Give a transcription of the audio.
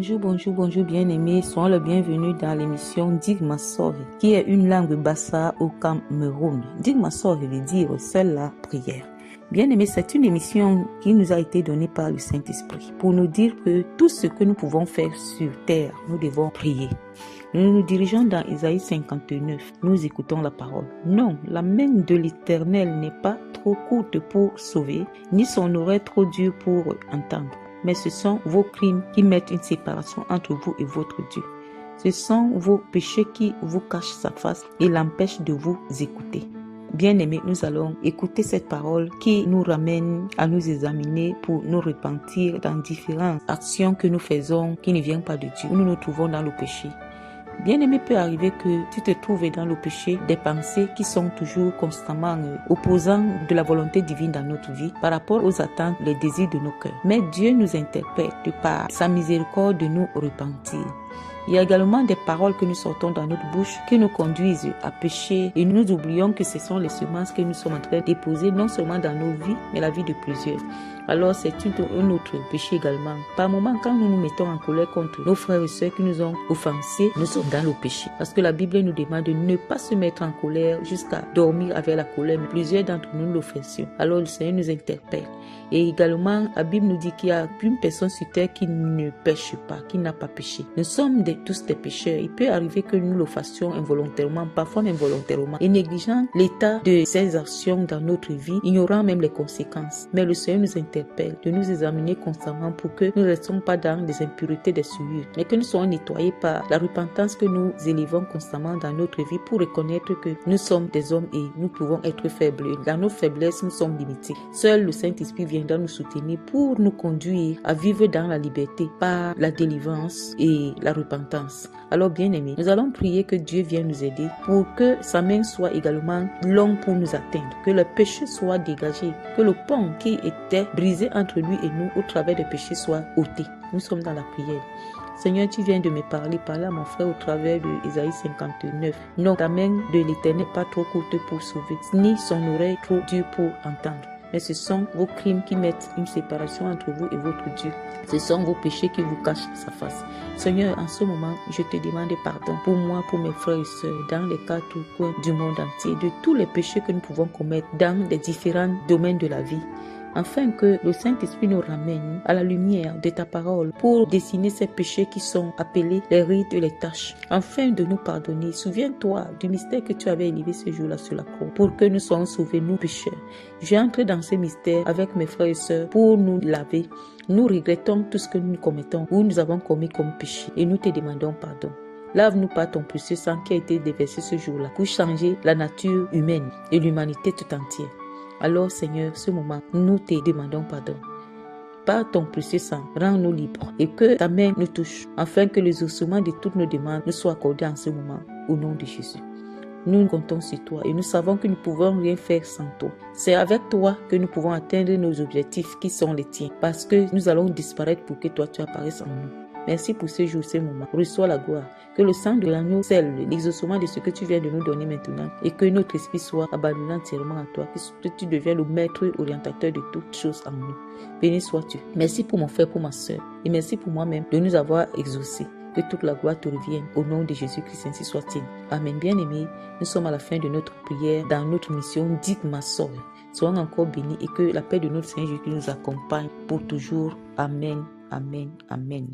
Bonjour, bonjour, bonjour bien-aimés, soyez le bienvenu dans l'émission Digma Sove, qui est une langue bassa au Cameroun. Digma Sove veut dire seule la prière. Bien-aimés, c'est une émission qui nous a été donnée par le Saint-Esprit pour nous dire que tout ce que nous pouvons faire sur terre, nous devons prier. Nous nous dirigeons dans Isaïe 59, nous écoutons la parole. Non, la main de l'Éternel n'est pas trop courte pour sauver, ni son oreille trop dure pour entendre. Mais ce sont vos crimes qui mettent une séparation entre vous et votre Dieu. Ce sont vos péchés qui vous cachent sa face et l'empêchent de vous écouter. Bien-aimés, nous allons écouter cette parole qui nous ramène à nous examiner pour nous repentir dans différentes actions que nous faisons qui ne viennent pas de Dieu. Nous nous trouvons dans le péché. Bien-aimé, peut arriver que tu te trouves dans le péché des pensées qui sont toujours constamment opposant de la volonté divine dans notre vie par rapport aux attentes, les désirs de nos cœurs. Mais Dieu nous interpelle de par sa miséricorde de nous repentir. Il y a également des paroles que nous sortons dans notre bouche qui nous conduisent à pécher et nous oublions que ce sont les semences que nous sommes en train de déposer non seulement dans nos vies, mais la vie de plusieurs. Alors c'est un autre péché également. Par moments, quand nous nous mettons en colère contre nos frères et sœurs qui nous ont offensés, nous sommes dans le péché. Parce que la Bible nous demande de ne pas se mettre en colère jusqu'à dormir avec la colère. Mais plusieurs d'entre nous l'offensions. Alors le Seigneur nous interpelle. Et également, la Bible nous dit qu'il y a une personne sur terre qui ne pêche pas, qui n'a pas péché. Nous sommes tous des pécheurs. Il peut arriver que nous le fassions involontairement, parfois involontairement, et négligeant l'état de ces actions dans notre vie, ignorant même les conséquences. Mais le Seigneur nous interpelle de nous examiner constamment pour que nous ne restions pas dans des impuretés, des souillures, mais que nous soyons nettoyés par la repentance que nous élevons constamment dans notre vie pour reconnaître que nous sommes des hommes et nous pouvons être faibles. Dans nos faiblesses, nous sommes limités. Seul le Saint-Esprit viendra nous soutenir pour nous conduire à vivre dans la liberté par la délivrance et la repentance. Alors bien-aimés, nous allons prier que Dieu vienne nous aider pour que sa main soit également longue pour nous atteindre, que le péché soit dégagé, que le pont qui était brisé entre lui et nous au travers des péchés soit ôté. Nous sommes dans la prière. Seigneur, tu viens de me parler à mon frère au travers de Isaïe 59. Non, ta main de l'Éternel n'est pas trop courte pour sauver, ni son oreille trop dure pour entendre. Mais ce sont vos crimes qui mettent une séparation entre vous et votre Dieu. Ce sont vos péchés qui vous cachent sa face. Seigneur, en ce moment, je te demande pardon pour moi, pour mes frères et sœurs, dans les quatre coins du monde entier, de tous les péchés que nous pouvons commettre dans les différents domaines de la vie, afin que le Saint-Esprit nous ramène à la lumière de ta parole pour dessiner ces péchés qui sont appelés les rides et les tâches, afin de nous pardonner. Souviens-toi du mystère que tu avais élevé ce jour-là sur la croix, pour que nous soyons sauvés, nous pécheurs. J'ai entré dans ces mystères avec mes frères et sœurs pour nous laver. Nous regrettons tout ce que nous commettons ou nous avons commis comme péché et nous te demandons pardon. Lave-nous par ton précieux sang qui a été déversé ce jour-là pour changer la nature humaine et l'humanité tout entière. Alors Seigneur, ce moment, nous te demandons pardon. Par ton précieux sang, rends-nous libres et que ta main nous touche, afin que les ossements de toutes nos demandes nous soient accordés en ce moment, au nom de Jésus. Nous comptons sur toi et nous savons que nous ne pouvons rien faire sans toi. C'est avec toi que nous pouvons atteindre nos objectifs qui sont les tiens, parce que nous allons disparaître pour que toi tu apparaisses en nous. Merci pour ce jour, ce moment. Reçois la gloire. Que le sang de l'agneau scelle l'exaucement de ce que tu viens de nous donner maintenant et que notre esprit soit abandonné entièrement à toi, que tu deviennes le maître orientateur de toutes choses en nous. Béni sois-tu. Merci pour mon frère, pour ma soeur et merci pour moi-même de nous avoir exaucés. Que toute la gloire te revienne au nom de Jésus-Christ, ainsi soit-il. Amen. Bien-aimés, nous sommes à la fin de notre prière dans notre mission Digma Sove. Soyons encore bénis et que la paix de notre Seigneur Jésus nous accompagne pour toujours. Amen. Amen. Amen.